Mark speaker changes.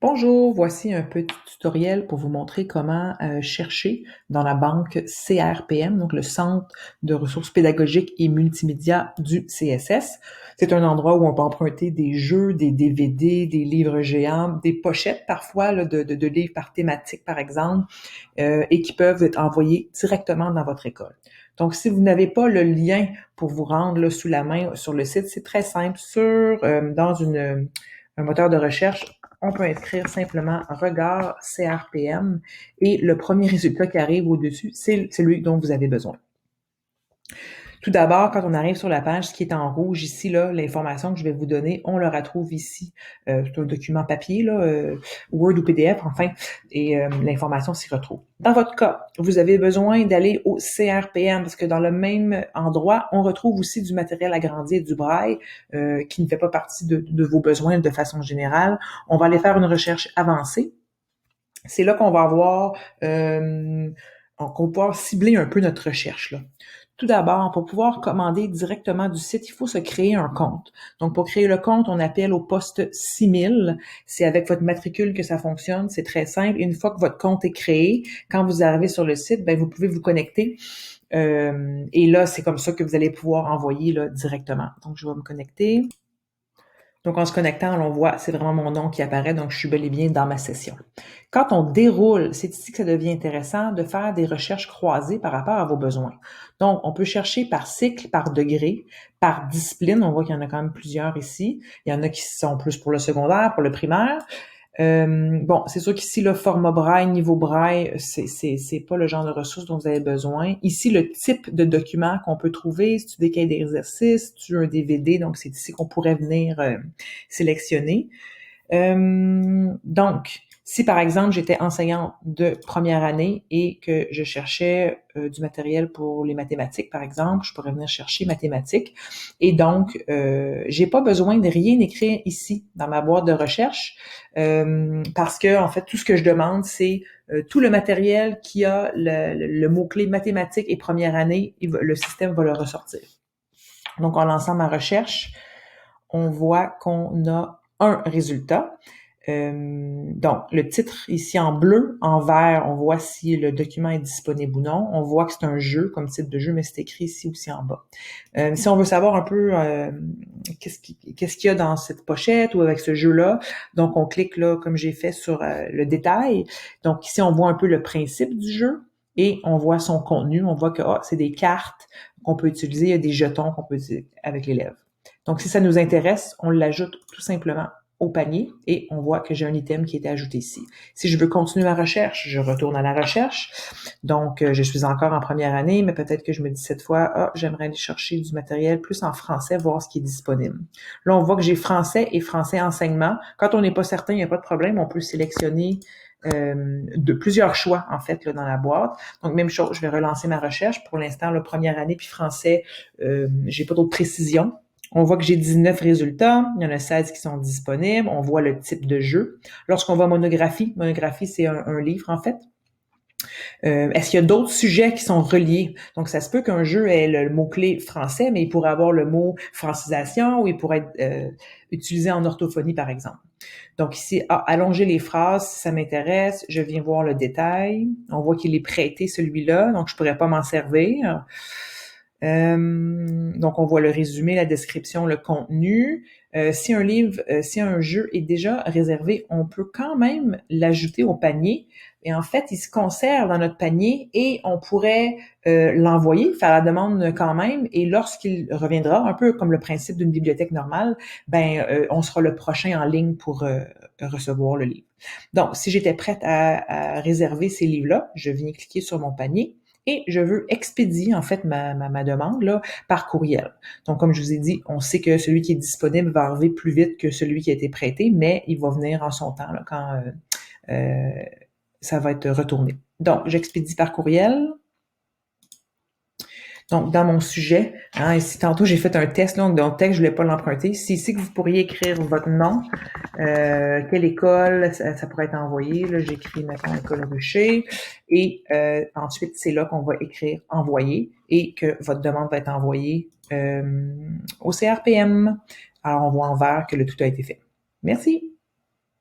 Speaker 1: Bonjour, voici un petit tutoriel pour vous montrer comment chercher dans la banque CRPM, donc le Centre de ressources pédagogiques et multimédia du CSS. C'est un endroit où on peut emprunter des jeux, des DVD, des livres géants, des pochettes parfois là, de livres par thématique par exemple, et qui peuvent être envoyés directement dans votre école. Donc, si vous n'avez pas le lien pour vous rendre là, sous la main sur le site, c'est très simple. Dans un moteur de recherche, on peut inscrire simplement regard CRPM et le premier résultat qui arrive au-dessus, c'est celui dont vous avez besoin. Tout d'abord, quand on arrive sur la page, ce qui est en rouge ici, là, l'information que je vais vous donner, on le retrouve ici. C'est un document papier, là, Word ou PDF, enfin, et l'information s'y retrouve. Dans votre cas, vous avez besoin d'aller au CRPM parce que dans le même endroit, on retrouve aussi du matériel agrandi et du braille qui ne fait pas partie de vos besoins de façon générale. On va aller faire une recherche avancée. C'est là qu'on va avoir, qu'on va pouvoir cibler un peu notre recherche, là. Tout d'abord, pour pouvoir commander directement du site, il faut se créer un compte. Donc, pour créer le compte, on appelle au poste 6000. C'est avec votre matricule que ça fonctionne. C'est très simple. Une fois que votre compte est créé, quand vous arrivez sur le site, ben vous pouvez vous connecter. Et là, c'est comme ça que vous allez pouvoir envoyer là, directement. Donc, je vais me connecter. Donc, en se connectant, on voit, c'est vraiment mon nom qui apparaît, donc je suis bel et bien dans ma session. Quand on déroule, c'est ici que ça devient intéressant de faire des recherches croisées par rapport à vos besoins. Donc, on peut chercher par cycle, par degré, par discipline. On voit qu'il y en a quand même plusieurs ici. Il y en a qui sont plus pour le secondaire, pour le primaire. Bon, c'est sûr qu'ici, le format braille, niveau braille, c'est pas le genre de ressources dont vous avez besoin. Ici, le type de document qu'on peut trouver, si tu des cahiers d'exercice, si tu as un DVD, donc c'est ici qu'on pourrait venir sélectionner. Donc, si par exemple j'étais enseignante de première année et que je cherchais du matériel pour les mathématiques, par exemple, je pourrais venir chercher mathématiques. Et donc, j'ai pas besoin de rien écrire ici dans ma boîte de recherche parce que en fait tout ce que je demande c'est tout le matériel qui a le mot-clé mathématiques et première année, le système va le ressortir. Donc, en lançant ma recherche, on voit qu'on a un résultat. Donc, le titre ici en bleu, en vert, on voit si le document est disponible ou non. On voit que c'est un jeu comme titre de jeu, mais c'est écrit ici aussi en bas. Si on veut savoir un peu qu'est-ce qu'il y a dans cette pochette ou avec ce jeu-là, donc on clique là, comme j'ai fait, sur le détail. Donc ici, on voit un peu le principe du jeu et on voit son contenu. On voit que c'est des cartes qu'on peut utiliser, il y a des jetons qu'on peut utiliser avec l'élève. Donc, si ça nous intéresse, on l'ajoute tout simplement au panier et on voit que j'ai un item qui a été ajouté ici. Si je veux continuer ma recherche, je retourne à la recherche. Donc, je suis encore en première année, mais peut-être que je me dis cette fois, j'aimerais aller chercher du matériel plus en français, voir ce qui est disponible. Là, on voit que j'ai français et français enseignement. Quand on n'est pas certain, il n'y a pas de problème, on peut sélectionner de plusieurs choix, en fait, là, dans la boîte. Donc, même chose, je vais relancer ma recherche. Pour l'instant, la première année, puis français, j'ai pas d'autres précisions. On voit que j'ai 19 résultats. Il y en a 16 qui sont disponibles. On voit le type de jeu. Lorsqu'on va monographie, c'est un livre, en fait. Est-ce qu'il y a d'autres sujets qui sont reliés? Donc, ça se peut qu'un jeu ait le mot-clé français, mais il pourrait avoir le mot francisation ou il pourrait être utilisé en orthophonie, par exemple. Donc ici, allonger les phrases, si ça m'intéresse, je viens voir le détail. On voit qu'il est prêté, celui-là, donc je pourrais pas m'en servir. Donc, on voit le résumé, la description, le contenu. Si un jeu est déjà réservé, on peut quand même l'ajouter au panier. Et en fait, il se conserve dans notre panier et on pourrait l'envoyer, faire la demande quand même. Et lorsqu'il reviendra, un peu comme le principe d'une bibliothèque normale, on sera le prochain en ligne pour recevoir le livre. Donc, si j'étais prête à réserver ces livres-là, je viens cliquer sur mon panier. Et je veux expédier en fait ma demande là, par courriel. Donc, comme je vous ai dit, on sait que celui qui est disponible va arriver plus vite que celui qui a été prêté, mais il va venir en son temps là, quand ça va être retourné. Donc, j'expédie par courriel. Donc, dans mon sujet, ici, tantôt, j'ai fait un test, donc dans le texte, je ne voulais pas l'emprunter. C'est ici que vous pourriez écrire votre nom, quelle école ça pourrait être envoyé. Là, j'écris maintenant École Rucher. Et ensuite, c'est là qu'on va écrire envoyer et que votre demande va être envoyée au CRPM. Alors, on voit en vert que le tout a été fait. Merci.